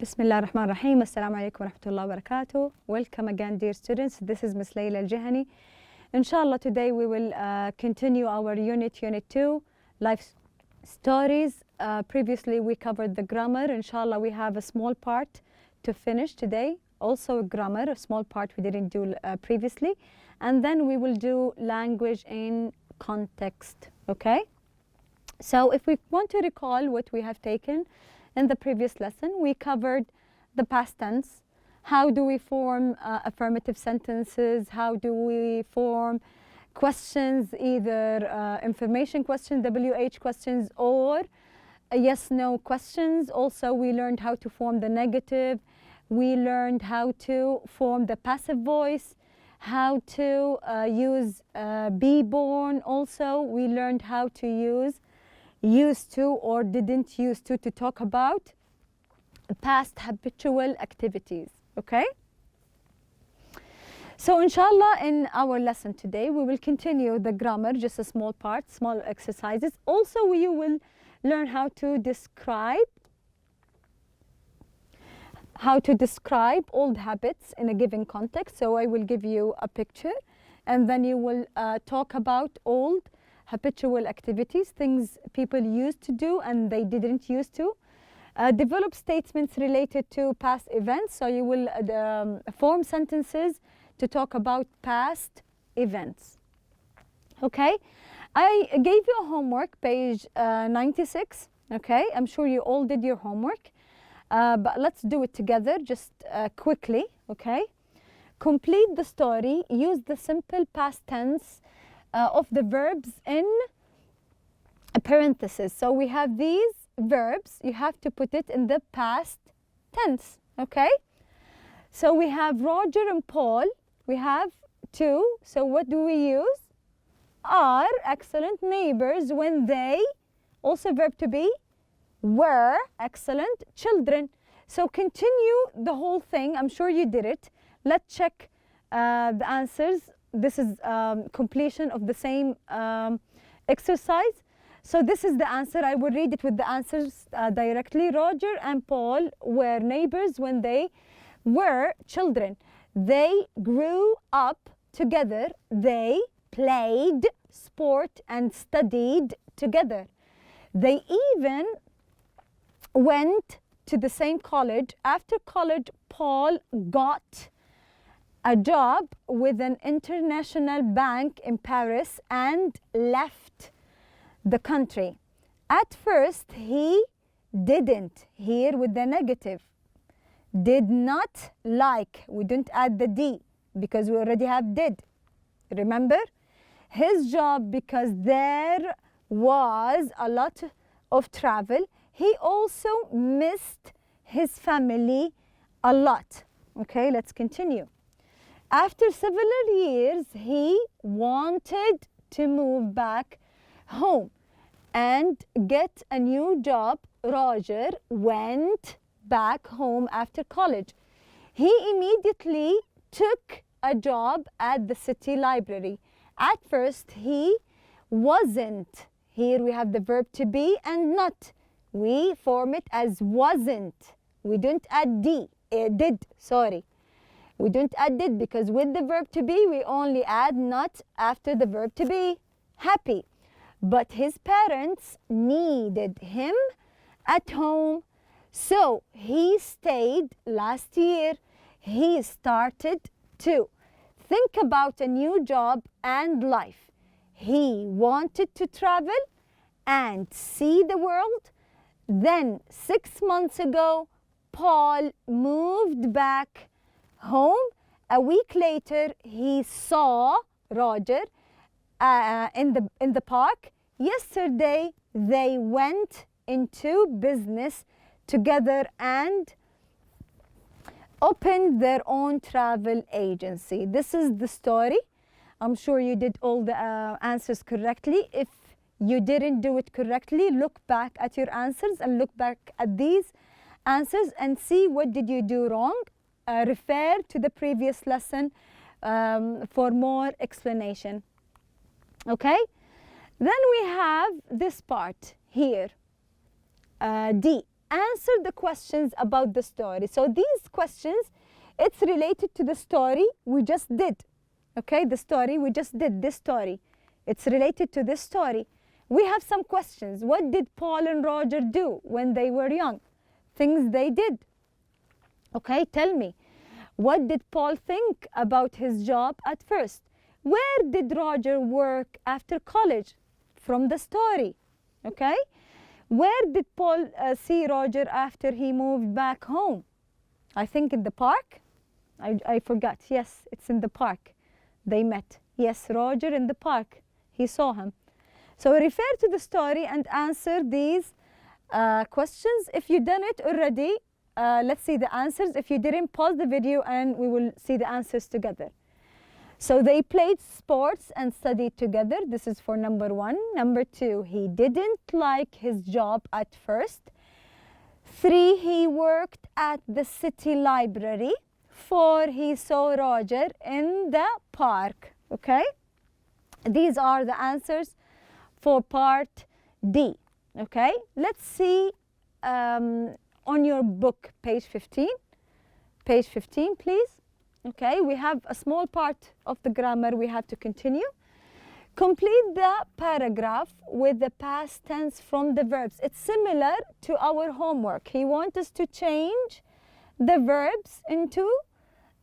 Bismillah ar-Rahman ar-Rahim. Assalamu alaikum wa rahmatullahi wa barakatuh. Welcome again, dear students. This is Ms. Layla Al-Jihani. Inshallah, today we will continue our Unit 2, Life Stories. Previously, we covered the grammar. Inshallah, we have a small part to finish today. Also grammar, a small part we didn't do previously. And then we will do language in context, okay? So if we want to recall what we have taken in the previous lesson, we covered the past tense. How do we form affirmative sentences? How do we form questions, either information questions, WH questions, or yes-no questions. Also, we learned how to form the negative. We learned how to form the passive voice, how to use be born. Also, we learned how to use used to or didn't used to talk about past habitual activities, okay? So inshallah, in our lesson today, we will continue the grammar, just a small part, small exercises. Also, we will learn how to describe old habits in a given context. So I will give you a picture, and then you will talk about old habitual activities, things people used to do and they didn't used to. Develop statements related to past events. So you will form sentences to talk about past events. Okay, I gave you a homework, page 96. Okay, I'm sure you all did your homework, but let's do it together just quickly. Okay, complete the story. Use the simple past tense of the verbs in a parenthesis. So we have these verbs, you have to put it in the past tense, okay? So we have Roger and Paul, we have two, so what do we use? Are excellent neighbors when they, also verb to be, were excellent children. So continue the whole thing, I'm sure you did it. Let's check the answers. This is completion of the same exercise. So this is the answer. I will read it with the answers directly. Roger and Paul were neighbors when they were children. They grew up together. They played sport and studied together. They even went to the same college. After college, Paul got a job with an international bank in Paris and left the country. At first, he didn't, here with the negative, did not like, we didn't add the D because we already have did, remember? His job because there was a lot of travel. He also missed his family a lot. Okay, let's continue. After several years, he wanted to move back home and get a new job. Roger went back home after college. He immediately took a job at the city library. At first, he wasn't. Here we have the verb to be and not. We form it as wasn't. We don't add did, sorry. We don't add did because with the verb to be, we only add not after the verb to be. Happy. But his parents needed him at home. So he stayed last year. He started to think about a new job and life. He wanted to travel and see the world. Then 6 months ago, Paul moved back home. A week later, he saw Roger in the park. Yesterday, they went into business together and opened their own travel agency. This is the story. I'm sure you did all the answers correctly. If you didn't do it correctly, look back at your answers and look back at these answers and see what did you do wrong. Refer to the previous lesson for more explanation. Okay? Then we have this part here, D. answer the questions about the story. So these questions, it's related to the story we just did. Okay, the story we just did, this story. It's related to this story. We have some questions. What did Paul and Roger do when they were young? Things they did. Okay, tell me. What did Paul think about his job at first? Where did Roger work after college? From the story. Okay? Where did Paul see Roger after he moved back home? I think in the park. I forgot. Yes, it's in the park. They met. Yes, Roger in the park. He saw him. So refer to the story and answer these questions. If you've done it already, let's see the answers. If you didn't, pause the video and we will see the answers together. So they played sports and studied together. This is for number 1. Number 2, he didn't like his job at first. 3, he worked at the city library. 4, he saw Roger in the park. Okay? These are the answers for part D. Okay? Let's see on your book, page 15. Page 15, please. Okay, we have a small part of the grammar we have to continue. Complete the paragraph with the past tense from the verbs. It's similar to our homework. He wants us to change the verbs into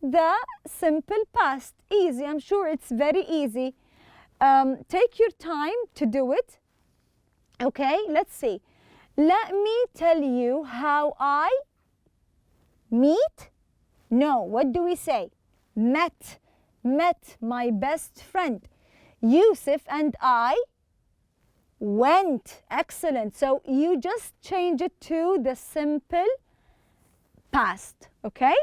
the simple past. Easy, I'm sure it's very easy. Take your time to do it. Okay, let's see. Let me tell you how I meet. No, what do we say? Met my best friend. Yusuf and I went. Excellent. So you just change it to the simple past, okay?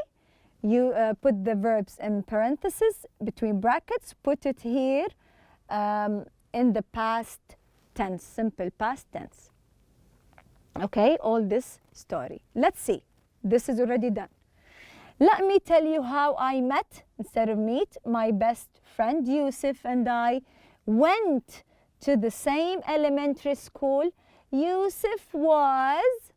You put the verbs in parentheses, between brackets, put it here in the past tense, simple past tense. Okay, all this story. Let's see. This is already done. Let me tell you how I met, instead of meet, my best friend Yusuf and I went to the same elementary school. Yusuf was,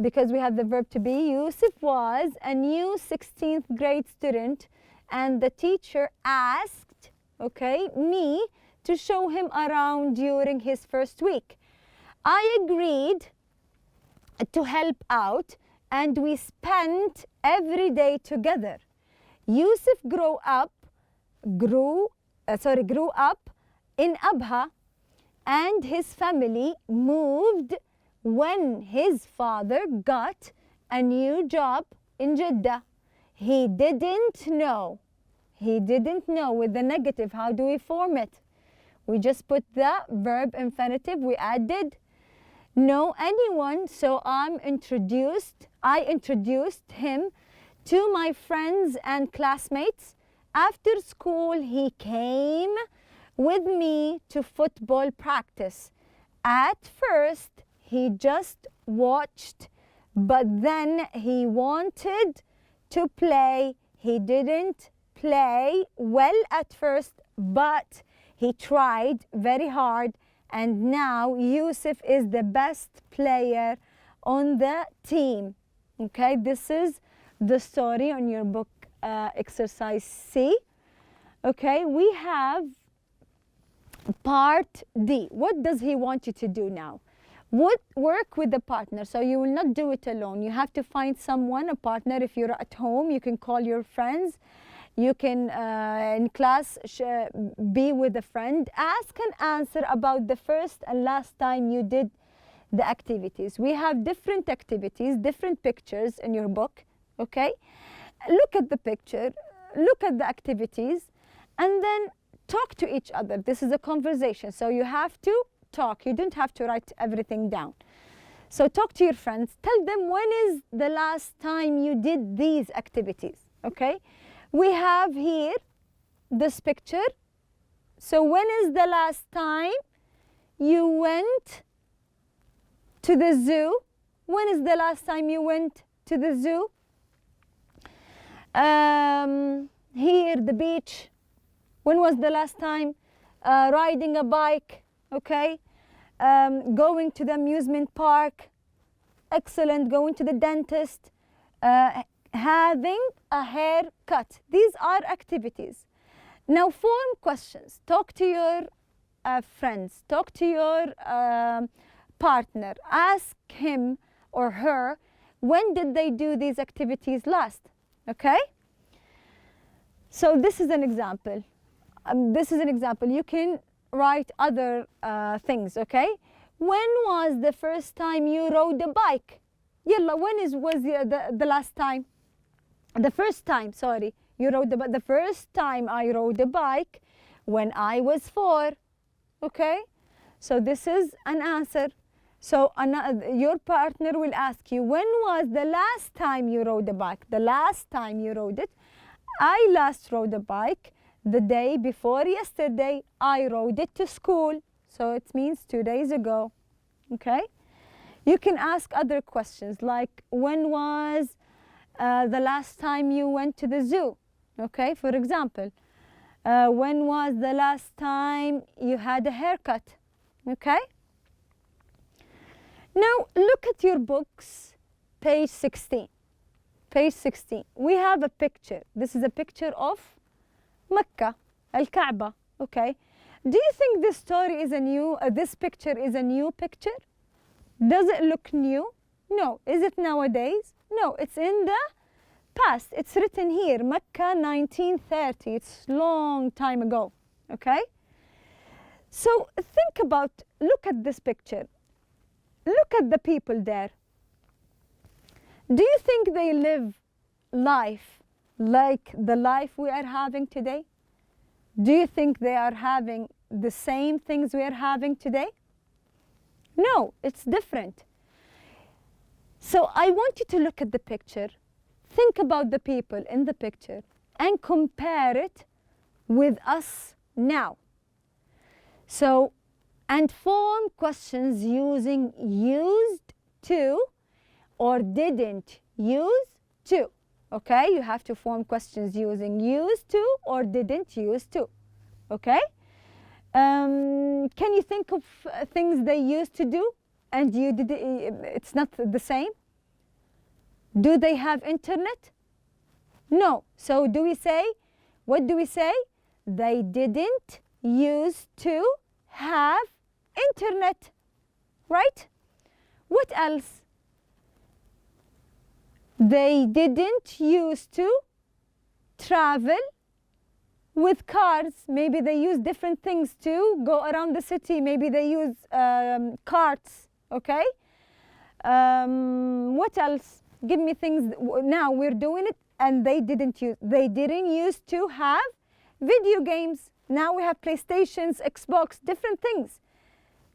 because we have the verb to be, Yusuf was a new 16th grade student and the teacher asked, okay, me to show him around during his first week. I agreed to help out and we spent every day together. Yusuf grew up in Abha and his family moved when his father got a new job in Jeddah. He didn't know with the negative. How do we form it? We just put the verb infinitive, we added know anyone, so I introduced him to my friends and classmates. After school, he came with me to football practice. At first, he just watched, but then he wanted to play. He didn't play well at first, but he tried very hard. And now Yusuf is the best player on the team. Okay, this is the story on your book, exercise C. Okay, we have part D. What does he want you to do now? Work with the partner. So you will not do it alone. You have to find someone, a partner. If you're at home, you can call your friends. You can, in class, be with a friend. Ask and answer about the first and last time you did the activities. We have different activities, different pictures in your book, okay? Look at the picture, look at the activities, and then talk to each other. This is a conversation, so you have to talk. You don't have to write everything down. So talk to your friends. Tell them when is the last time you did these activities, okay? We have here this picture. So when is the last time you went to the zoo? When is the last time you went to the zoo? Here, the beach. When was the last time? Riding a bike, okay? Going to the amusement park. excellent, going to the dentist, having a haircut. These are activities. Now form questions. Talk to your friends, talk to your partner, ask him or her, when did they do these activities last? Okay? So this is an example. You can write other things, okay? When was the first time you rode a bike? Yalla, when was the last time? The first time, sorry, you rode the first time I rode a bike when I was 4. Okay? So this is an answer. So your partner will ask you, when was the last time you rode a bike? The last time you rode it. I last rode a bike the day before yesterday. I rode it to school. So it means 2 days ago. Okay? You can ask other questions like, when was the last time you went to the zoo? Okay, for example. When was the last time you had a haircut? Okay? Now look at your books, page 16. Page 16. We have a picture. This is a picture of Mecca, Al-Kaaba. Okay? Do you think this story is this picture is a new picture? Does it look new? No. Is it nowadays? No. It's in the past. It's written here, Mecca 1930. It's long time ago. Okay? So look at this picture. Look at the people there. Do you think they live life like the life we are having today? Do you think they are having the same things we are having today? No, it's different. So I want you to look at the picture, think about the people in the picture, and compare it with us now. So, and form questions using used to or didn't use to. Okay, you have to form questions using used to or didn't use to. Okay? Can you think of things they used to do and you did it's not the same? Do they have internet? No. So what do we say? They didn't use to have internet, right? What else? They didn't use to travel with cars. Maybe they use different things to go around the city. Maybe they use carts, okay? What else? Give me things. Now we're doing it and they didn't use to have video games. Now we have PlayStations, Xbox, different things.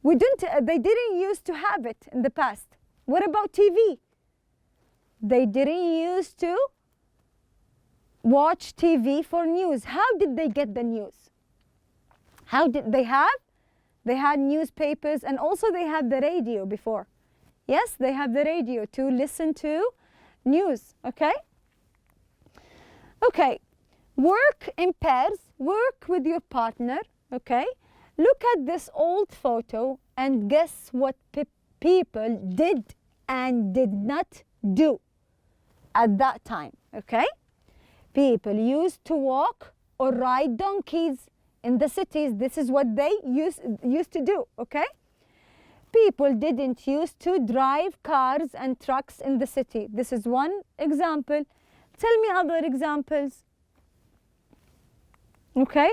They didn't use to have it in the past. What about TV? They didn't use to watch TV for news. How did they get the news? How did they have? They had newspapers and also they had the radio before. Yes, they have the radio to listen to news, okay? Okay, work in pairs, work with your partner, okay? Look at this old photo and guess what people did and did not do at that time, okay? People used to walk or ride donkeys in the cities. This is what they used to do, okay? People didn't used to drive cars and trucks in the city. This is one example. Tell me other examples. Okay?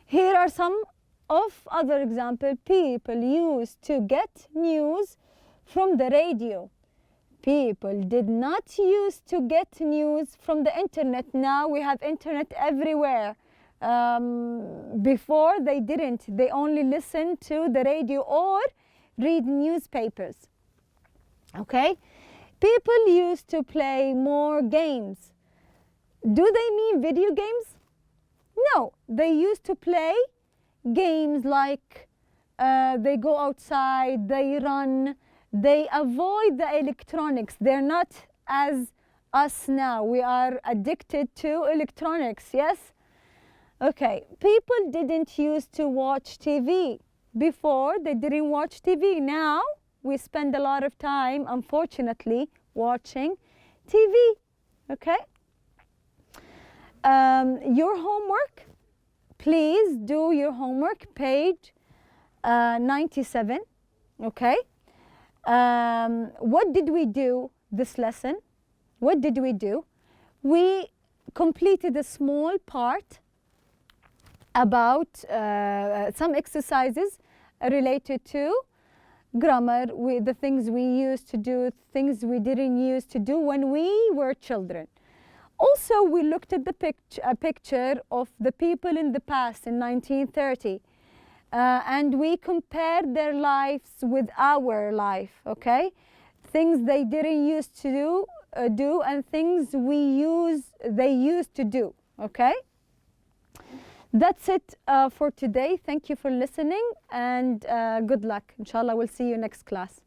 Here are some of other examples. People used to get news from the radio. People did not used to get news from the internet. Now we have internet everywhere. Before they didn't. They only listened to the radio or read newspapers. Okay? People used to play more games. Do they mean video games? No, they used to play games like they go outside, they run, they avoid the electronics. They're not as us now. We are addicted to electronics, yes? Okay, people didn't used to watch TV. Before, they didn't watch TV. Now, we spend a lot of time, unfortunately, watching TV. Okay? Your homework, please do your homework, page 97. Okay? What did we do this lesson? What did we do? We completed a small part about some exercises related to grammar, the things we used to do, things we didn't used to do when we were children. Also, we looked at a picture of the people in the past in 1930, and we compared their lives with our life, okay? Things they didn't used to do and things they used to do, okay? That's it for today. Thank you for listening, and good luck. Inshallah, we'll see you next class.